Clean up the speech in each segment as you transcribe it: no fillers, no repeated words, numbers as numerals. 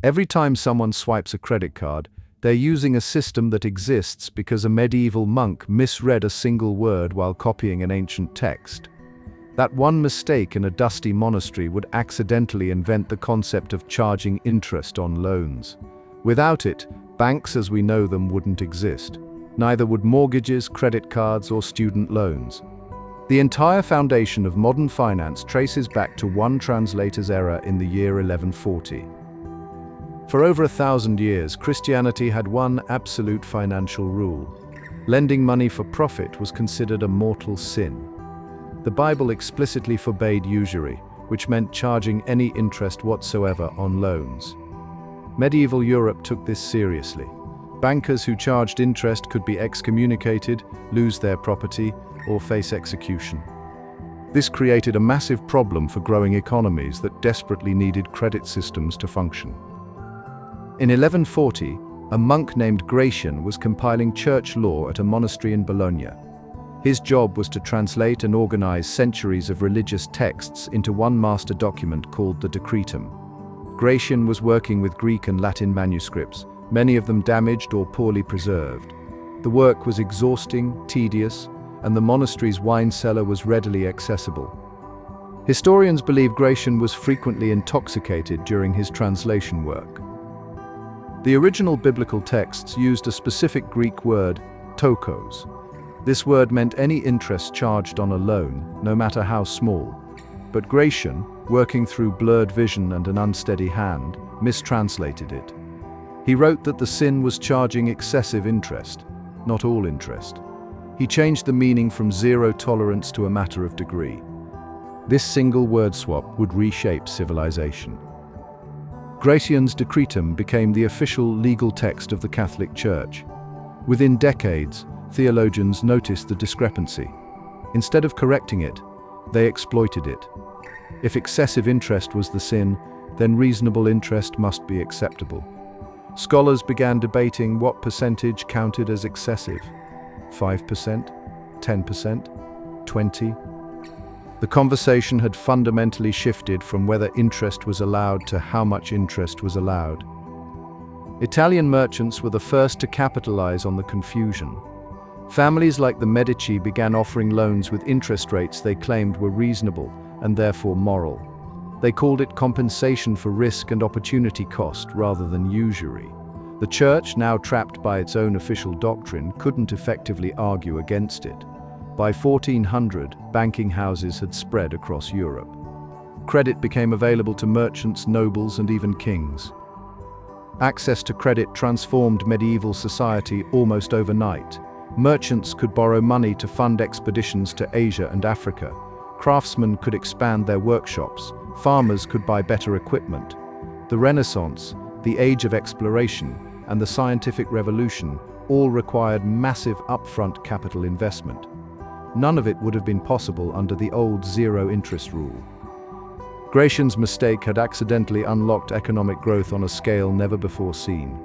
Every time someone swipes a credit card, they're using a system that exists because a medieval monk misread a single word while copying an ancient text. That one mistake in a dusty monastery would accidentally invent the concept of charging interest on loans. Without it, banks as we know them wouldn't exist. Neither would mortgages, credit cards, or student loans. The entire foundation of modern finance traces back to one translator's error in the year 1140. For over 1,000 years, Christianity had one absolute financial rule. Lending money for profit was considered a mortal sin. The Bible explicitly forbade usury, which meant charging any interest whatsoever on loans. Medieval Europe took this seriously. Bankers who charged interest could be excommunicated, lose their property, or face execution. This created a massive problem for growing economies that desperately needed credit systems to function. In 1140, a monk named Gratian was compiling church law at a monastery in Bologna. His job was to translate and organize centuries of religious texts into one master document called the Decretum. Gratian was working with Greek and Latin manuscripts, many of them damaged or poorly preserved. The work was exhausting, tedious, and the monastery's wine cellar was readily accessible. Historians believe Gratian was frequently intoxicated during his translation work. The original biblical texts used a specific Greek word, tokos. This word meant any interest charged on a loan, no matter how small. But Gratian, working through blurred vision and an unsteady hand, mistranslated it. He wrote that the sin was charging excessive interest, not all interest. He changed the meaning from zero tolerance to a matter of degree. This single word swap would reshape civilization. Gratian's Decretum became the official legal text of the Catholic Church. Within decades, theologians noticed the discrepancy. Instead of correcting it, they exploited it. If excessive interest was the sin, then reasonable interest must be acceptable. Scholars began debating what percentage counted as excessive. 5%? 10%? 20%? The conversation had fundamentally shifted from whether interest was allowed to how much interest was allowed. Italian merchants were the first to capitalize on the confusion. Families like the Medici began offering loans with interest rates they claimed were reasonable and therefore moral. They called it compensation for risk and opportunity cost rather than usury. The church, now trapped by its own official doctrine, couldn't effectively argue against it. By 1400, banking houses had spread across Europe. Credit became available to merchants, nobles, and even kings. Access to credit transformed medieval society almost overnight. Merchants could borrow money to fund expeditions to Asia and Africa. Craftsmen could expand their workshops. Farmers could buy better equipment. The Renaissance, the age of exploration, and the scientific revolution all required massive upfront capital investment. None of it would have been possible under the old zero-interest rule. Gratian's mistake had accidentally unlocked economic growth on a scale never before seen.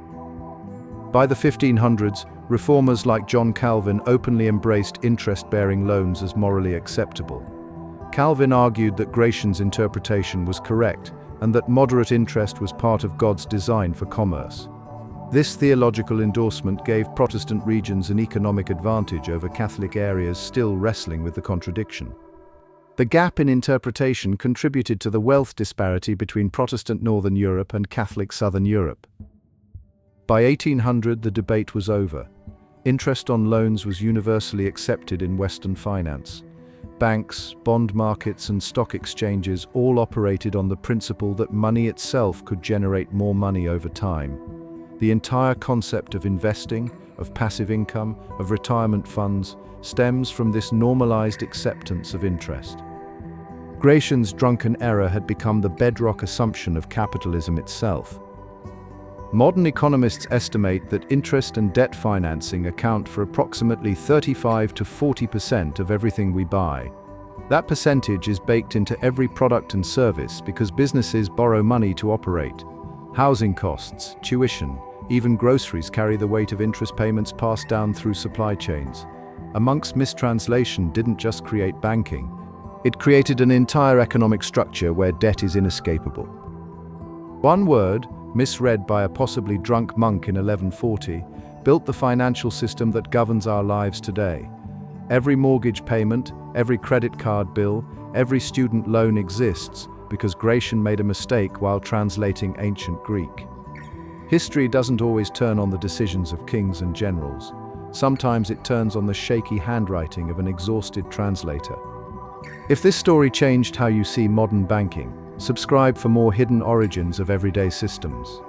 By the 1500s, reformers like John Calvin openly embraced interest-bearing loans as morally acceptable. Calvin argued that Gratian's interpretation was correct and that moderate interest was part of God's design for commerce. This theological endorsement gave Protestant regions an economic advantage over Catholic areas still wrestling with the contradiction. The gap in interpretation contributed to the wealth disparity between Protestant Northern Europe and Catholic Southern Europe. By 1800, the debate was over. Interest on loans was universally accepted in Western finance. Banks, bond markets, and stock exchanges all operated on the principle that money itself could generate more money over time. The entire concept of investing, of passive income, of retirement funds, stems from this normalized acceptance of interest. Gratian's drunken error had become the bedrock assumption of capitalism itself. Modern economists estimate that interest and debt financing account for approximately 35 to 40% of everything we buy. That percentage is baked into every product and service because businesses borrow money to operate. Housing costs, tuition, even groceries carry the weight of interest payments passed down through supply chains. A monk's mistranslation didn't just create banking. It created an entire economic structure where debt is inescapable. One word, misread by a possibly drunk monk in 1140, built the financial system that governs our lives today. Every mortgage payment, every credit card bill, every student loan exists because Gratian made a mistake while translating ancient Greek. History doesn't always turn on the decisions of kings and generals. Sometimes it turns on the shaky handwriting of an exhausted translator. If this story changed how you see modern banking, subscribe for more hidden origins of everyday systems.